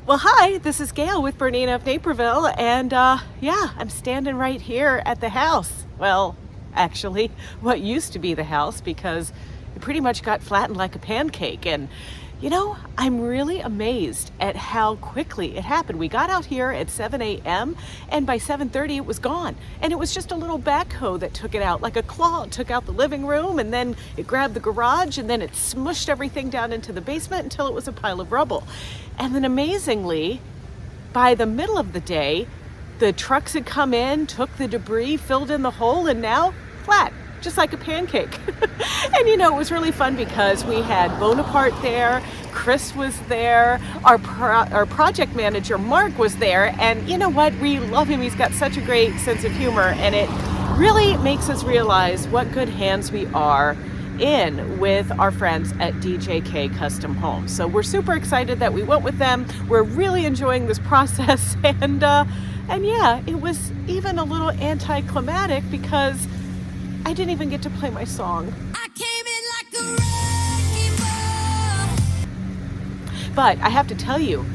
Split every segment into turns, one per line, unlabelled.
Well, hi, this is Gayle with BERNINA of Naperville, and yeah, I'm standing right here at the house. Well, actually, what used to be the house, because it pretty much got flattened like a pancake. And I'm really amazed at how quickly it happened. We got out here at 7 a.m. and by 7:30 it was gone. And it was just a little backhoe that took it out, like a claw. It took out the living room, and then it grabbed the garage, and then it smushed everything down into the basement until it was a pile of rubble. And then amazingly, by the middle of the day, the trucks had come in, took the debris, filled in the hole, and now flat, just like a pancake. And it was really fun because we had Bonaparte there, Chris was there, our project manager Mark was there, and you know what? We love him. He's got such a great sense of humor, and it really makes us realize what good hands we are in with our friends at DJK Custom Homes. So we're super excited that we went with them. We're really enjoying this process, and yeah, it was even a little anticlimactic because I didn't even get to play my song. I came in like a rainbow. But I have to tell you,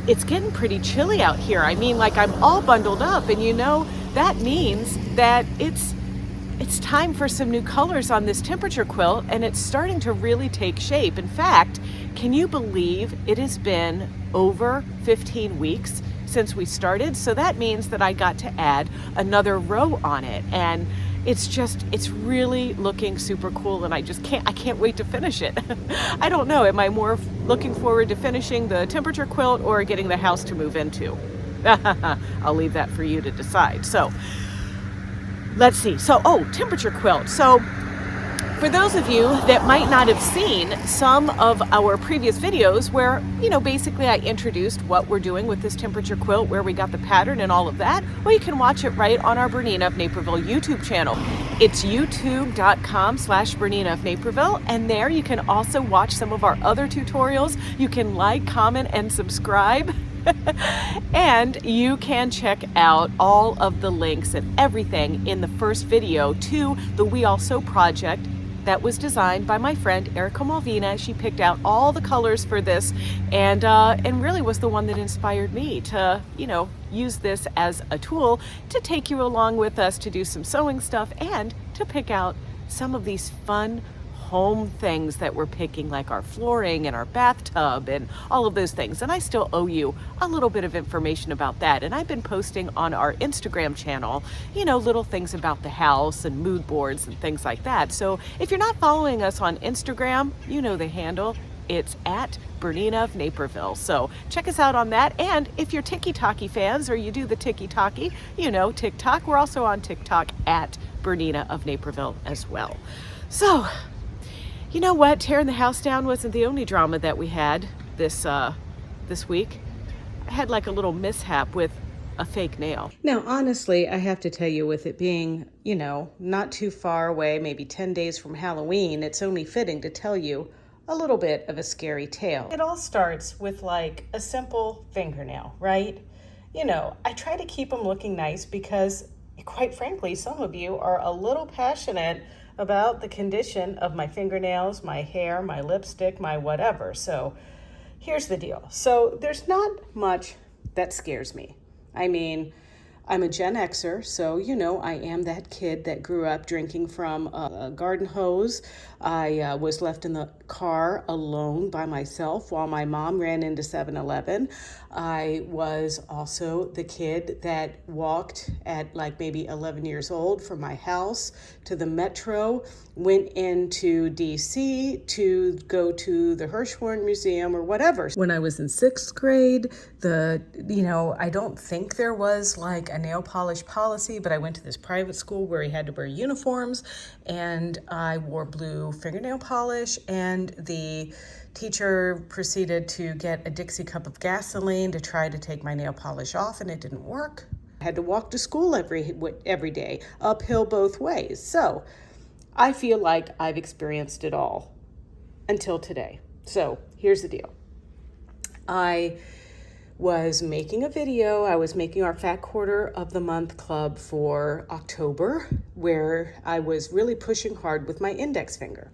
it's getting pretty chilly out here. I mean, like, I'm all bundled up, and that means that it's time for some new colors on this temperature quilt, and it's starting to really take shape. In fact, can you believe it has been over 15 weeks since we started? So that means that I got to add another row on it, and it's really looking super cool, and I can't wait to finish it. I don't know, am I more looking forward to finishing the temperature quilt or getting the house to move into? I'll leave that for you to decide. So let's see. Temperature quilt. So for those of you that might not have seen some of our previous videos where, basically I introduced what we're doing with this temperature quilt, where we got the pattern and all of that, well, you can watch it right on our BERNINA of Naperville YouTube channel. It's youtube.com/BERNINA of Naperville, and there you can also watch some of our other tutorials. You can like, comment, and subscribe. And you can check out all of the links and everything in the first video to the We All Sew project that was designed by my friend Erica Malvina. She picked out all the colors for this, and really was the one that inspired me to use this as a tool to take you along with us to do some sewing stuff and to pick out some of these fun home things that we're picking, like our flooring and our bathtub and all of those things. And I still owe you a little bit of information about that. And I've been posting on our Instagram channel, little things about the house and mood boards and things like that. So if you're not following us on Instagram, the handle. It's at BERNINA of Naperville. So check us out on that. And if you're Tiki-Taki fans, or you do the Tiki-Taki, TikTok, we're also on TikTok at BERNINA of Naperville as well. So you know what? Tearing the house down wasn't the only drama that we had this week. I had like a little mishap with a fake nail. Now, honestly, I have to tell you, with it being, not too far away, maybe 10 days from Halloween, it's only fitting to tell you a little bit of a scary tale. It all starts with like a simple fingernail, right? I try to keep them looking nice because, quite frankly, some of you are a little passionate about the condition of my fingernails, my hair, my lipstick, my whatever. So here's the deal. So there's not much that scares me. I mean, I'm a Gen Xer, so I am that kid that grew up drinking from a garden hose. I was left in the car alone by myself while my mom ran into 7-Eleven. I was also the kid that walked at like maybe 11 years old from my house to the metro, went into DC to go to the Hirshhorn Museum or whatever. When I was in 6th grade, I don't think there was like a nail polish policy, but I went to this private school where we had to wear uniforms, and I wore blue fingernail polish, and the teacher proceeded to get a Dixie cup of gasoline to try to take my nail polish off, and it didn't work. I had to walk to school every day, uphill both ways. So I feel like I've experienced it all until today. So here's the deal. I was making a video. I was making our Fat Quarter of the Month Club for October, where I was really pushing hard with my index finger.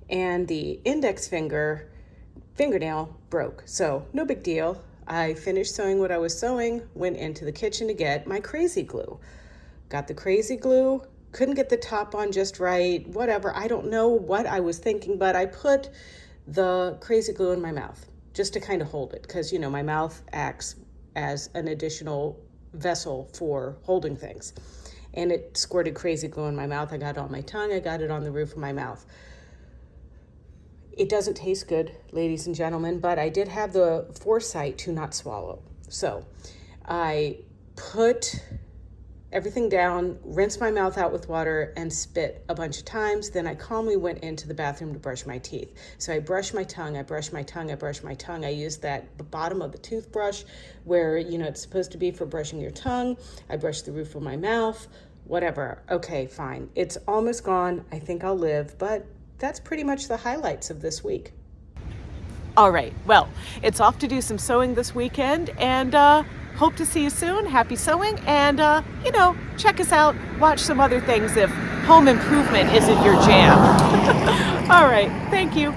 And the index fingernail broke. So no big deal. I finished sewing what I was sewing, went into the kitchen to get my crazy glue. Got the crazy glue, couldn't get the top on just right, whatever. I don't know what I was thinking, but I put the crazy glue in my mouth just to kind of hold it, because, you know, my mouth acts as an additional vessel for holding things. And it squirted crazy glue in my mouth. I got it on my tongue, I got it on the roof of my mouth. It doesn't taste good, ladies and gentlemen, but I did have the foresight to not swallow. So I put everything down, rinsed my mouth out with water, and spit a bunch of times. Then I calmly went into the bathroom to brush my teeth. So I brushed my tongue, I brushed my tongue, I brushed my tongue. I used the bottom of the toothbrush where, you know, it's supposed to be for brushing your tongue. I brushed the roof of my mouth, whatever. Okay, fine. It's almost gone. I think I'll live, but that's pretty much the highlights of this week. All right, well, it's off to do some sewing this weekend, and hope to see you soon. Happy sewing, and you know, check us out, watch some other things if home improvement isn't your jam. All right, thank you.